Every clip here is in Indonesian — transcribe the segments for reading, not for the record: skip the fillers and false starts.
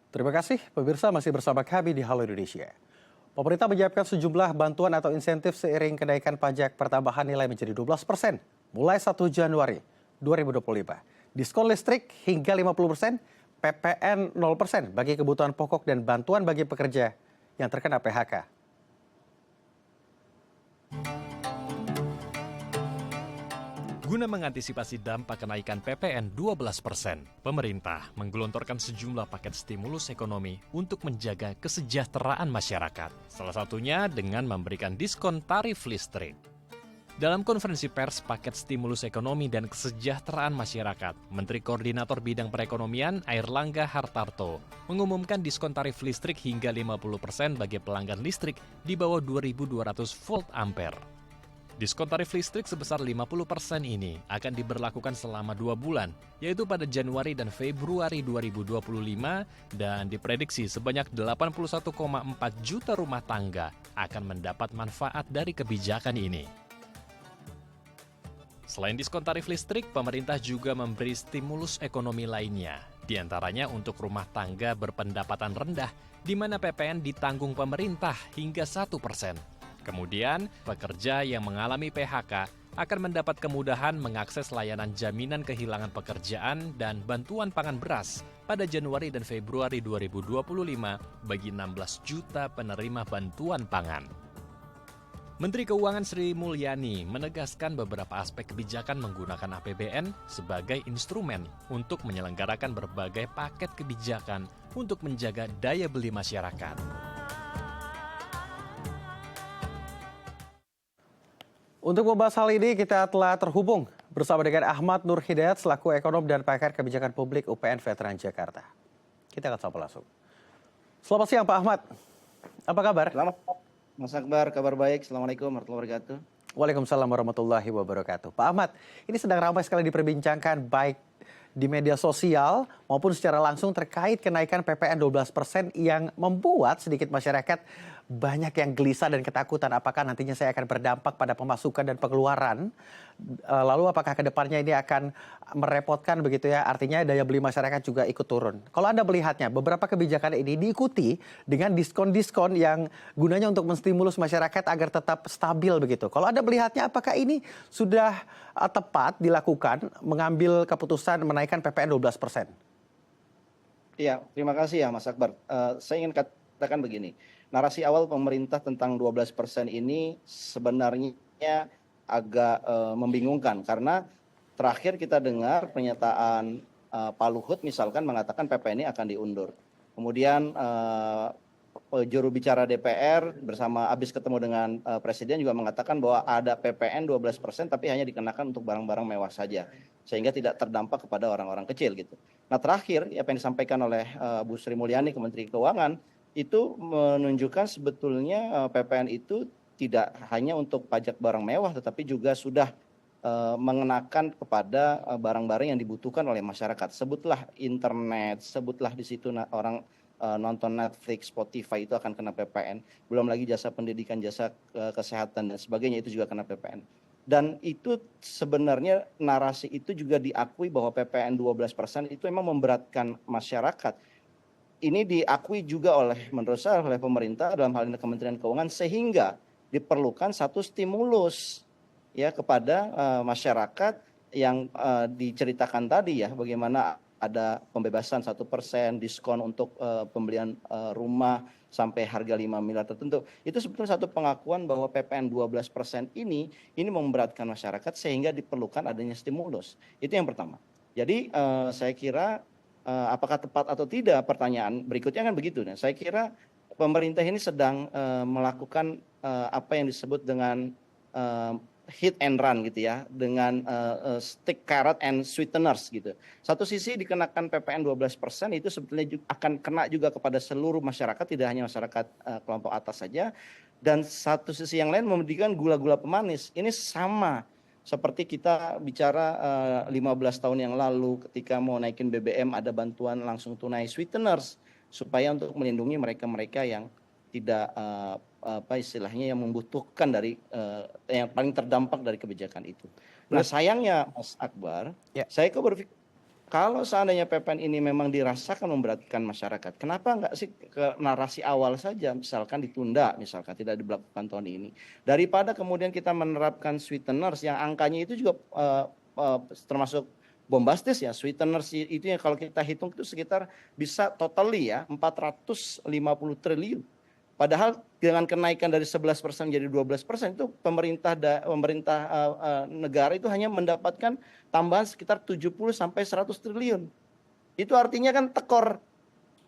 Terima kasih, pemirsa masih bersama kami di Halo Indonesia. Pemerintah menyiapkan sejumlah bantuan atau insentif seiring kenaikan pajak pertambahan nilai menjadi 12% mulai 1 Januari 2025. Diskon listrik hingga 50%, PPN 0% bagi kebutuhan pokok dan bantuan bagi pekerja yang terkena PHK. Guna mengantisipasi dampak kenaikan PPN 12%, pemerintah menggelontorkan sejumlah paket stimulus ekonomi untuk menjaga kesejahteraan masyarakat. Salah satunya dengan memberikan diskon tarif listrik. Dalam konferensi pers paket stimulus ekonomi dan kesejahteraan masyarakat, Menteri Koordinator Bidang Perekonomian Airlangga Hartarto mengumumkan diskon tarif listrik hingga 50% bagi pelanggan listrik di bawah 2.200 volt ampere. Diskon tarif listrik sebesar 50% ini akan diberlakukan selama 2 bulan, yaitu pada Januari dan Februari 2025, dan diprediksi sebanyak 81,4 juta rumah tangga akan mendapat manfaat dari kebijakan ini. Selain diskon tarif listrik, pemerintah juga memberi stimulus ekonomi lainnya, di antaranya untuk rumah tangga berpendapatan rendah, di mana PPN ditanggung pemerintah hingga 1%. Kemudian, pekerja yang mengalami PHK akan mendapat kemudahan mengakses layanan jaminan kehilangan pekerjaan dan bantuan pangan beras pada Januari dan Februari 2025 bagi 16 juta penerima bantuan pangan. Menteri Keuangan Sri Mulyani menegaskan beberapa aspek kebijakan menggunakan APBN sebagai instrumen untuk menyelenggarakan berbagai paket kebijakan untuk menjaga daya beli masyarakat. Untuk membahas hal ini, kita telah terhubung bersama dengan Ahmad Nur Hidayat selaku ekonom dan pakar kebijakan publik UPN Veteran Jakarta. Kita akan sapa langsung. Selamat siang Pak Ahmad, apa kabar? Selamat, Mas Akbar, kabar baik. Assalamualaikum warahmatullahi wabarakatuh. Waalaikumsalam warahmatullahi wabarakatuh. Pak Ahmad, ini sedang ramai sekali diperbincangkan baik di media sosial maupun secara langsung terkait kenaikan PPN 12% yang membuat sedikit masyarakat banyak yang gelisah dan ketakutan apakah nantinya saya akan berdampak pada pemasukan dan pengeluaran. Lalu apakah kedepannya ini akan merepotkan begitu ya, artinya daya beli masyarakat juga ikut turun. Kalau Anda melihatnya, beberapa kebijakan ini diikuti dengan diskon-diskon yang gunanya untuk menstimulus masyarakat agar tetap stabil begitu. Kalau Anda melihatnya, apakah ini sudah tepat dilakukan mengambil keputusan menaikkan PPN 12%? Iya, terima kasih ya Mas Akbar. Saya ingin katakan begini, narasi awal pemerintah tentang 12% ini sebenarnya agak membingungkan karena terakhir kita dengar pernyataan Pak Luhut misalkan mengatakan PPN ini akan diundur. Kemudian juru bicara DPR bersama habis ketemu dengan Presiden juga mengatakan bahwa ada PPN 12% tapi hanya dikenakan untuk barang-barang mewah saja sehingga tidak terdampak kepada orang-orang kecil gitu. Nah terakhir apa yang disampaikan oleh Bu Sri Mulyani ke Menteri Keuangan itu menunjukkan sebetulnya PPN itu tidak hanya untuk pajak barang mewah tetapi juga sudah mengenakan kepada barang-barang yang dibutuhkan oleh masyarakat. Sebutlah internet, sebutlah di situ orang nonton Netflix, Spotify itu akan kena PPN. Belum lagi jasa pendidikan, jasa kesehatan dan sebagainya itu juga kena PPN. Dan itu sebenarnya narasi itu juga diakui bahwa PPN 12% itu memang memberatkan masyarakat. Ini diakui juga menurut saya oleh pemerintah dalam hal ini Kementerian Keuangan sehingga diperlukan satu stimulus ya kepada masyarakat yang diceritakan tadi ya, bagaimana ada pembebasan 1%, diskon untuk pembelian rumah sampai harga 5 miliar tertentu. Itu sebetulnya satu pengakuan bahwa PPN 12% ini memberatkan masyarakat sehingga diperlukan adanya stimulus. Itu yang pertama. Jadi saya kira apakah tepat atau tidak pertanyaan berikutnya kan begitu. Nah, saya kira pemerintah ini sedang melakukan apa yang disebut dengan hit and run gitu ya, dengan stick, carrot, and sweeteners gitu. Satu sisi dikenakan PPN 12% itu sebetulnya akan kena juga kepada seluruh masyarakat, tidak hanya masyarakat kelompok atas saja. Dan satu sisi yang lain memberikan gula-gula pemanis. Ini sama seperti kita bicara 15 tahun yang lalu ketika mau naikin BBM ada bantuan langsung tunai sweeteners supaya untuk melindungi mereka-mereka yang tidak apa istilahnya yang membutuhkan dari yang paling terdampak dari kebijakan itu. Nah sayangnya Mas Akbar, Ya. saya kok berpikir Kalau seandainya PPN ini memang dirasakan memberatkan masyarakat, kenapa nggak sih ke narasi awal saja, misalkan ditunda, misalkan tidak diberlakukan tahun ini, daripada kemudian kita menerapkan sweeteners yang angkanya itu juga termasuk bombastis ya, sweeteners itu yang kalau kita hitung itu sekitar bisa totally ya 450 triliun. Padahal dengan kenaikan dari 11% menjadi 12% itu pemerintah negara itu hanya mendapatkan tambahan sekitar 70 sampai 100 triliun. Itu artinya kan tekor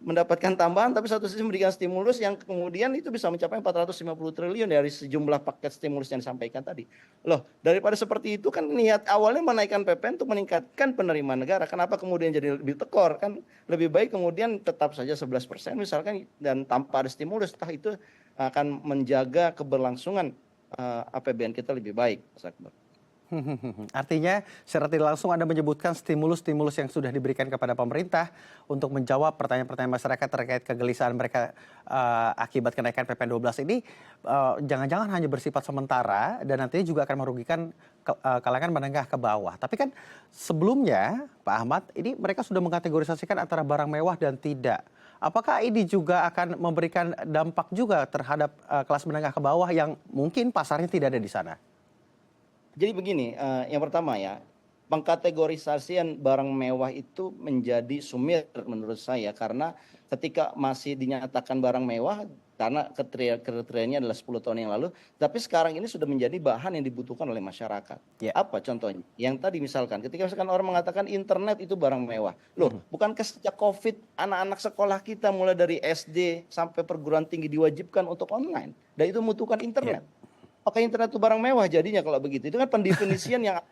mendapatkan tambahan tapi satu sisi memberikan stimulus yang kemudian itu bisa mencapai 450 triliun dari sejumlah paket stimulus yang disampaikan tadi. Loh, daripada seperti itu kan niat awalnya menaikkan PPN untuk meningkatkan penerimaan negara. Kenapa kemudian jadi lebih tekor? Kan lebih baik kemudian tetap saja 11% misalkan dan tanpa ada stimulus, toh itu akan menjaga keberlangsungan APBN kita lebih baik, Mas Akbar. Artinya secara tidak langsung Anda menyebutkan stimulus-stimulus yang sudah diberikan kepada pemerintah untuk menjawab pertanyaan-pertanyaan masyarakat terkait kegelisahan mereka akibat kenaikan PPN 12 ini jangan-jangan hanya bersifat sementara dan nantinya juga akan merugikan kalangan menengah ke bawah. Tapi kan sebelumnya Pak Ahmad, ini mereka sudah mengkategorisasikan antara barang mewah dan tidak. Apakah ini juga akan memberikan dampak juga terhadap kelas menengah ke bawah yang mungkin pasarnya tidak ada di sana? Jadi begini, yang pertama ya, pengkategorisasian barang mewah itu menjadi sumir menurut saya karena ketika masih dinyatakan barang mewah karena kriterianya adalah 10 tahun yang lalu, tapi sekarang ini sudah menjadi bahan yang dibutuhkan oleh masyarakat. Ya. Apa contohnya? Yang tadi misalkan ketika misalkan orang mengatakan internet itu barang mewah. Loh, bukankah sejak Covid anak-anak sekolah kita mulai dari SD sampai perguruan tinggi diwajibkan untuk online dan itu membutuhkan internet. Apakah internet itu barang mewah jadinya kalau begitu? Itu kan pendefinisian yang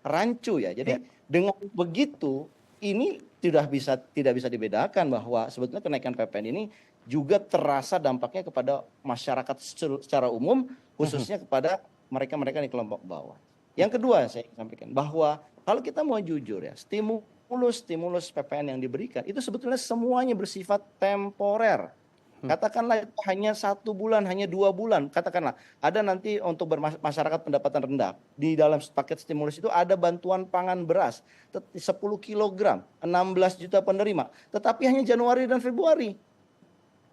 rancu ya. Jadi dengan begitu ini tidak bisa dibedakan bahwa sebetulnya kenaikan PPN ini juga terasa dampaknya kepada masyarakat secara umum, khususnya kepada mereka-mereka di kelompok bawah. Yang kedua saya sampaikan bahwa kalau kita mau jujur ya, stimulus PPN yang diberikan itu sebetulnya semuanya bersifat temporer. Katakanlah itu hanya 1 bulan, hanya 2 bulan. Katakanlah ada nanti untuk masyarakat pendapatan rendah. Di dalam paket stimulus itu ada bantuan pangan beras 10 kilogram, 16 juta penerima. Tetapi hanya Januari dan Februari.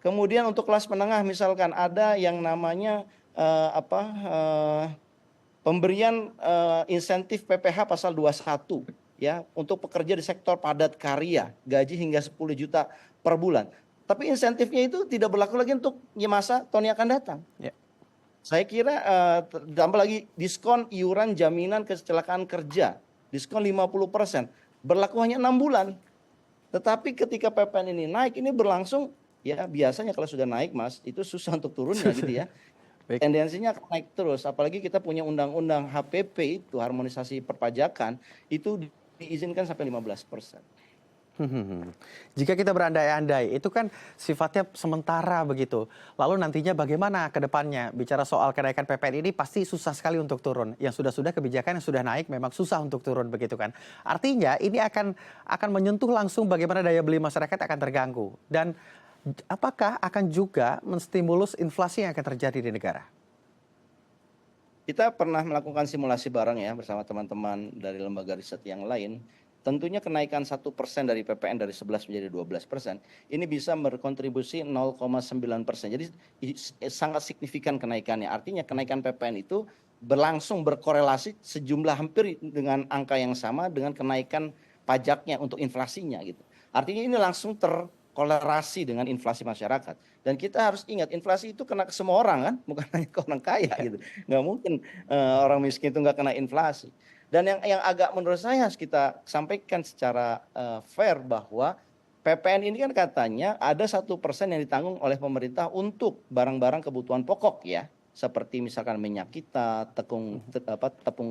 Kemudian untuk kelas menengah misalkan ada yang namanya pemberian insentif PPh pasal 21 ya untuk pekerja di sektor padat karya, gaji hingga 10 juta per bulan. Tapi insentifnya itu tidak berlaku lagi untuk masa tahun yang akan datang. Ya. Saya kira tambah lagi diskon iuran jaminan kecelakaan kerja, diskon 50%, berlaku hanya 6 bulan. Tetapi ketika PPN ini naik, ini berlangsung, ya biasanya kalau sudah naik Mas, itu susah untuk turunnya gitu ya. Tendensinya akan naik terus, apalagi kita punya undang-undang HPP itu, harmonisasi perpajakan, itu diizinkan sampai 15%. Jika kita berandai-andai, itu kan sifatnya sementara begitu. Lalu nantinya bagaimana ke depannya? Bicara soal kenaikan PPN ini pasti susah sekali untuk turun. Yang sudah-sudah kebijakan yang sudah naik memang susah untuk turun begitu kan. Artinya ini akan menyentuh langsung bagaimana daya beli masyarakat akan terganggu. Dan apakah akan juga menstimulus inflasi yang akan terjadi di negara? Kita pernah melakukan simulasi bareng ya bersama teman-teman dari lembaga riset yang lain. Tentunya kenaikan 1% dari PPN dari 11 menjadi 12%, ini bisa berkontribusi 0,9%. Jadi sangat signifikan kenaikannya. Artinya kenaikan PPN itu berlangsung berkorelasi sejumlah hampir dengan angka yang sama dengan kenaikan pajaknya untuk inflasinya gitu. Artinya ini langsung terkolerasi dengan inflasi masyarakat. Dan kita harus ingat inflasi itu kena ke semua orang kan, bukan hanya ke orang kaya gitu. Nggak mungkin orang miskin itu nggak kena inflasi. Dan yang agak menurut saya harus kita sampaikan secara fair bahwa PPN ini kan katanya ada 1% yang ditanggung oleh pemerintah untuk barang-barang kebutuhan pokok ya. Seperti misalkan minyak kita, tepung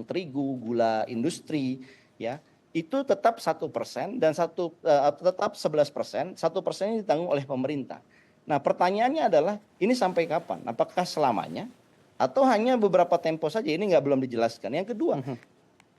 terigu, gula industri ya. Itu tetap 1% dan tetap 11%, 1% yang ditanggung oleh pemerintah. Nah pertanyaannya adalah ini sampai kapan? Apakah selamanya? Atau hanya beberapa tempo saja? Ini belum dijelaskan. Yang kedua,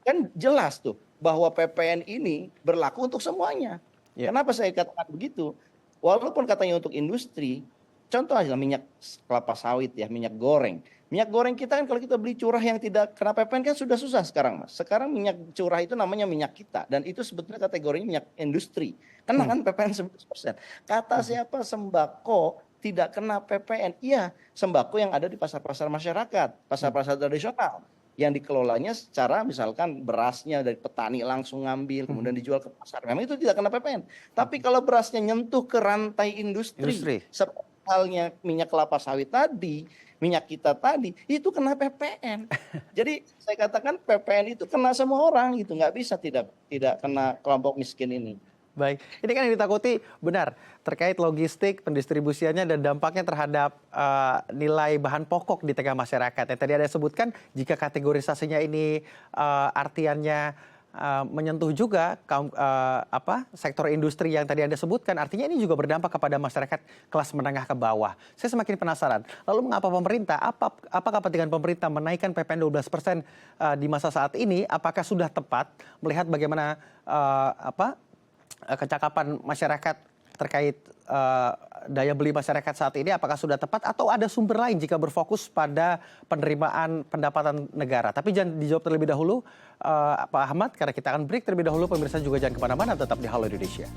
kan jelas tuh bahwa PPN ini berlaku untuk semuanya. Yeah. Kenapa saya katakan begitu? Walaupun katanya untuk industri, contoh aja minyak kelapa sawit ya, minyak goreng. Minyak goreng kita kan kalau kita beli curah yang tidak kena PPN kan sudah susah sekarang, Mas. Sekarang minyak curah itu namanya minyak kita dan itu sebetulnya kategorinya minyak industri. Kena kan PPN 11%. Kata siapa sembako tidak kena PPN? Iya, sembako yang ada di pasar-pasar masyarakat, pasar-pasar tradisional yang dikelolanya secara misalkan berasnya dari petani langsung ngambil kemudian dijual ke pasar. Memang itu tidak kena PPN. Tapi kalau berasnya nyentuh ke rantai industri. Seperti halnya minyak kelapa sawit tadi, minyak kita tadi, itu kena PPN. Jadi saya katakan PPN itu kena semua orang gitu, nggak bisa tidak kena kelompok miskin ini. Baik, ini kan yang ditakuti benar terkait logistik, pendistribusiannya dan dampaknya terhadap nilai bahan pokok di tengah masyarakat. Yang tadi ada sebutkan jika kategorisasinya ini artiannya menyentuh juga sektor industri yang tadi Anda sebutkan, artinya ini juga berdampak kepada masyarakat kelas menengah ke bawah. Saya semakin penasaran, lalu mengapa pemerintah, apa kepentingan pemerintah menaikkan PPN 12% di masa saat ini? Apakah sudah tepat melihat bagaimana kecakapan masyarakat terkait daya beli masyarakat saat ini, apakah sudah tepat atau ada sumber lain jika berfokus pada penerimaan pendapatan negara? Tapi jangan dijawab terlebih dahulu, Pak Ahmad, karena kita akan break terlebih dahulu. Pemirsa juga jangan kemana-mana, tetap di Halo Indonesia.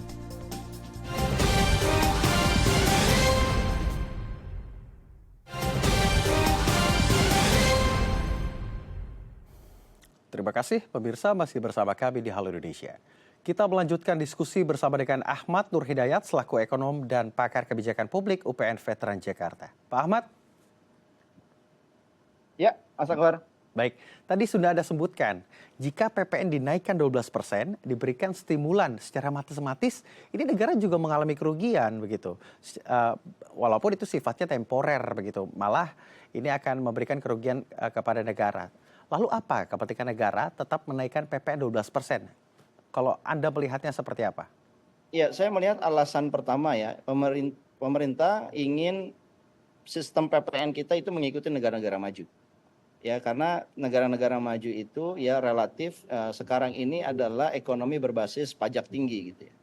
Terima kasih pemirsa masih bersama kami di Halo Indonesia. Kita melanjutkan diskusi bersama dengan Ahmad Nur Hidayat selaku ekonom dan pakar kebijakan publik UPN Veteran Jakarta. Pak Ahmad. Ya, Mas Akbar. Baik, tadi sudah Anda sebutkan, jika PPN dinaikkan 12%, diberikan stimulan secara matematis, ini negara juga mengalami kerugian begitu. Walaupun itu sifatnya temporer begitu, malah ini akan memberikan kerugian kepada negara. Lalu apa kepentingan negara tetap menaikkan PPN 12%? Kalau Anda melihatnya seperti apa? Ya, saya melihat alasan pertama ya, pemerintah ingin sistem PPN kita itu mengikuti negara-negara maju. Ya, karena negara-negara maju itu ya relatif sekarang ini adalah ekonomi berbasis pajak tinggi gitu ya.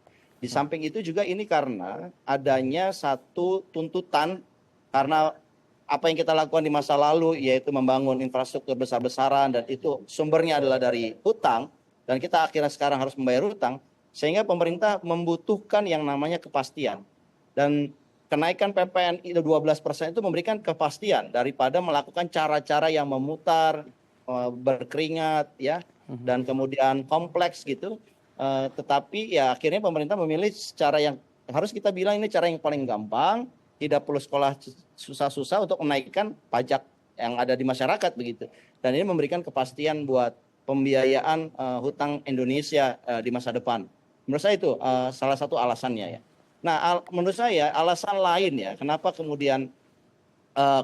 Di samping itu juga ini karena adanya satu tuntutan karena apa yang kita lakukan di masa lalu yaitu membangun infrastruktur besar-besaran dan itu sumbernya adalah dari hutang. Dan kita akhirnya sekarang harus membayar hutang, sehingga pemerintah membutuhkan yang namanya kepastian. Dan kenaikan PPN itu 12% itu memberikan kepastian daripada melakukan cara-cara yang memutar, berkeringat, ya, dan kemudian kompleks gitu. Tetapi ya akhirnya pemerintah memilih cara yang harus kita bilang ini cara yang paling gampang, tidak perlu sekolah susah-susah untuk menaikkan pajak yang ada di masyarakat begitu. Dan ini memberikan kepastian buat pembiayaan hutang Indonesia di masa depan. Menurut saya itu salah satu alasannya ya. Nah, menurut saya alasan lain ya, kenapa kemudian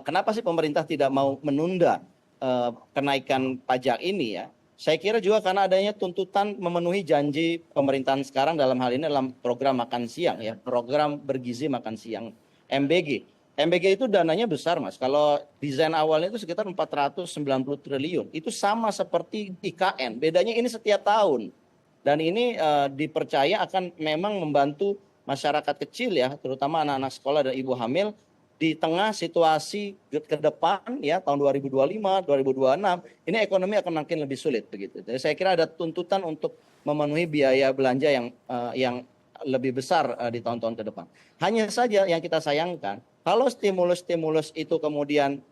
kenapa sih pemerintah tidak mau menunda kenaikan pajak ini ya? Saya kira juga karena adanya tuntutan memenuhi janji pemerintahan sekarang dalam hal ini dalam program makan siang ya, program bergizi makan siang MBG. MBG itu dananya besar, Mas. Kalau desain awalnya itu sekitar 490 triliun. Itu sama seperti IKN. Bedanya ini setiap tahun. Dan ini dipercaya akan memang membantu masyarakat kecil ya, terutama anak-anak sekolah dan ibu hamil di tengah situasi ke depan ya tahun 2025, 2026, ini ekonomi akan makin lebih sulit begitu. Jadi saya kira ada tuntutan untuk memenuhi biaya belanja yang lebih besar di tahun-tahun ke depan. Hanya saja yang kita sayangkan, kalau stimulus-stimulus itu kemudian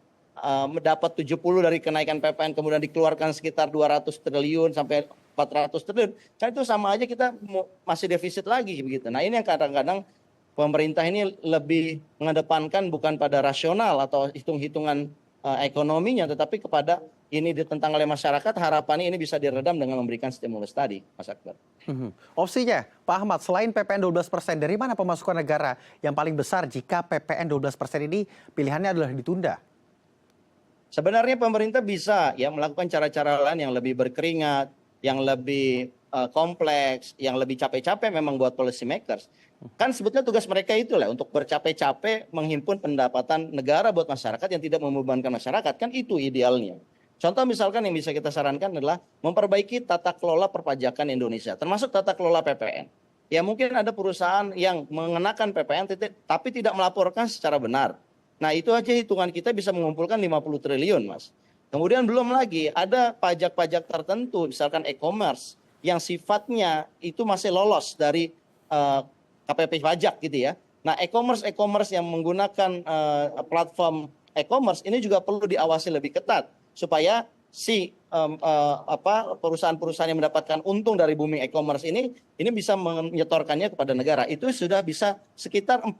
mendapat 70 dari kenaikan PPN kemudian dikeluarkan sekitar 200 triliun sampai 400 triliun, kan itu sama aja kita masih defisit lagi begitu. Nah, ini yang kadang-kadang pemerintah ini lebih mengedepankan bukan pada rasional atau hitung-hitungan ekonominya, tetapi kepada ini ditentang oleh masyarakat, harapannya ini bisa diredam dengan memberikan stimulus tadi, Mas Akbar. Opsinya, Pak Ahmad, selain PPN 12%, dari mana pemasukan negara yang paling besar jika PPN 12% ini pilihannya adalah ditunda? Sebenarnya pemerintah bisa ya melakukan cara-cara lain yang lebih berkeringat, yang lebih kompleks, yang lebih capek-capek memang buat policy makers. Kan sebetulnya tugas mereka itulah untuk bercapek-capek menghimpun pendapatan negara buat masyarakat yang tidak membebankan masyarakat, kan itu idealnya. Contoh misalkan yang bisa kita sarankan adalah memperbaiki tata kelola perpajakan Indonesia, termasuk tata kelola PPN. Ya mungkin ada perusahaan yang mengenakan PPN tapi tidak melaporkan secara benar. Nah itu aja hitungan kita bisa mengumpulkan 50 triliun Mas. Kemudian belum lagi ada pajak-pajak tertentu, misalkan e-commerce, yang sifatnya itu masih lolos dari KPP pajak gitu ya. Nah e-commerce yang menggunakan platform e-commerce ini juga perlu diawasi lebih ketat supaya si perusahaan-perusahaan yang mendapatkan untung dari booming e-commerce ini bisa menyetorkannya kepada negara. Itu sudah bisa sekitar 40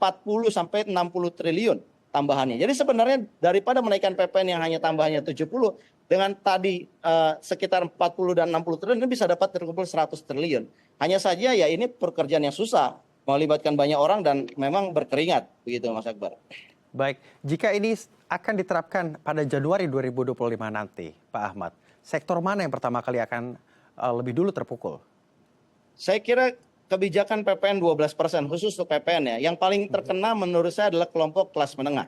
sampai 60 triliun tambahannya. Jadi sebenarnya daripada menaikkan PPN yang hanya tambahannya 70, dengan tadi sekitar 40 dan 60 triliun ini bisa dapat terkumpul 100 triliun. Hanya saja ya ini pekerjaan yang susah, melibatkan banyak orang dan memang berkeringat begitu Mas Akbar. Baik, jika ini akan diterapkan pada Januari 2025 nanti, Pak Ahmad, sektor mana yang pertama kali akan lebih dulu terpukul? Saya kira kebijakan PPN 12% khusus untuk PPN ya, yang paling terkena menurut saya adalah kelompok kelas menengah.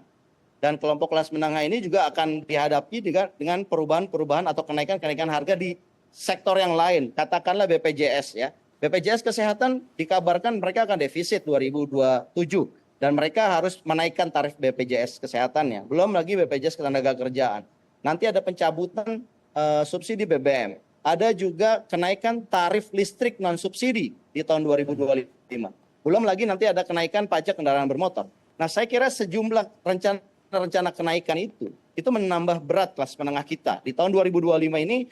Dan kelompok kelas menengah ini juga akan dihadapi dengan perubahan-perubahan atau kenaikan-kenaikan harga di sektor yang lain. Katakanlah BPJS ya. BPJS Kesehatan dikabarkan mereka akan defisit 2027. Dan mereka harus menaikkan tarif BPJS Kesehatannya. Belum lagi BPJS Ketenagakerjaan. Nanti ada pencabutan subsidi BBM. Ada juga kenaikan tarif listrik non-subsidi di tahun 2025. Belum lagi nanti ada kenaikan pajak kendaraan bermotor. Nah saya kira sejumlah rencana kenaikan itu menambah berat kelas menengah kita. Di tahun 2025 ini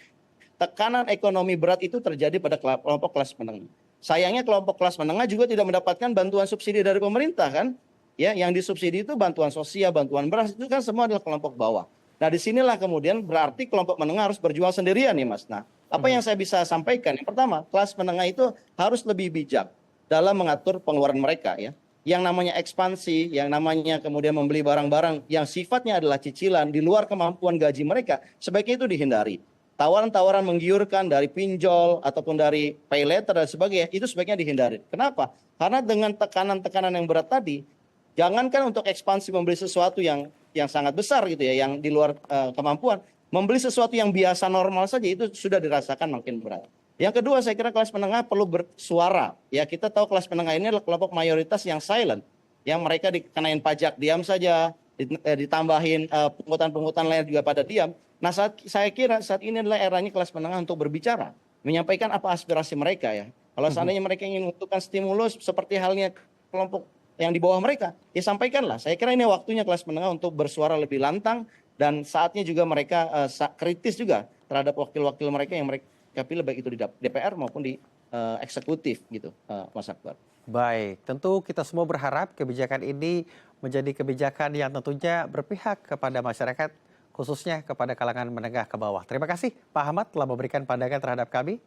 tekanan ekonomi berat itu terjadi pada kelompok kelas menengah. Sayangnya kelompok kelas menengah juga tidak mendapatkan bantuan subsidi dari pemerintah kan. Ya, yang disubsidi itu bantuan sosial, bantuan beras itu kan semua adalah kelompok bawah. Nah, disinilah kemudian berarti kelompok menengah harus berjuang sendirian nih Mas. Nah, apa yang saya bisa sampaikan? Yang pertama, kelas menengah itu harus lebih bijak dalam mengatur pengeluaran mereka ya. Yang namanya ekspansi, yang namanya kemudian membeli barang-barang yang sifatnya adalah cicilan di luar kemampuan gaji mereka, sebaiknya itu dihindari. Tawaran-tawaran menggiurkan dari pinjol ataupun dari pay letter dan sebagainya itu sebaiknya dihindari. Kenapa? Karena dengan tekanan-tekanan yang berat tadi, jangankan untuk ekspansi membeli sesuatu yang sangat besar gitu ya, yang di luar kemampuan, membeli sesuatu yang biasa normal saja itu sudah dirasakan makin berat. Yang kedua, saya kira kelas menengah perlu bersuara. Ya, kita tahu kelas menengah ini adalah kelompok mayoritas yang silent, yang mereka dikenain pajak diam saja, ditambahin pungutan-pungutan lain juga pada diam. Nah, saya kira saat ini adalah eranya kelas menengah untuk berbicara, menyampaikan apa aspirasi mereka ya. Kalau seandainya mereka ingin membutuhkan stimulus seperti halnya kelompok yang di bawah mereka, ya sampaikanlah. Saya kira ini waktunya kelas menengah untuk bersuara lebih lantang dan saatnya juga mereka kritis juga terhadap wakil-wakil mereka yang mereka pilih baik itu di DPR maupun di eksekutif gitu, Mas Akbar. Baik, tentu kita semua berharap kebijakan ini menjadi kebijakan yang tentunya berpihak kepada masyarakat, khususnya kepada kalangan menengah ke bawah. Terima kasih Pak Ahmad telah memberikan pandangan terhadap kami.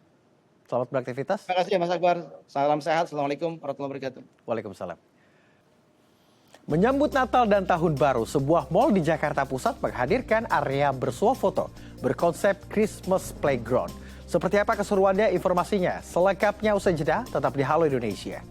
Selamat beraktivitas. Terima kasih Mas Akbar. Salam sehat. Assalamualaikum warahmatullahi wabarakatuh. Waalaikumsalam. Menyambut Natal dan Tahun Baru, sebuah mal di Jakarta Pusat menghadirkan area bersuah foto berkonsep Christmas Playground. Seperti apa keseruannya informasinya? Selengkapnya usai jeda, tetap di Halo Indonesia.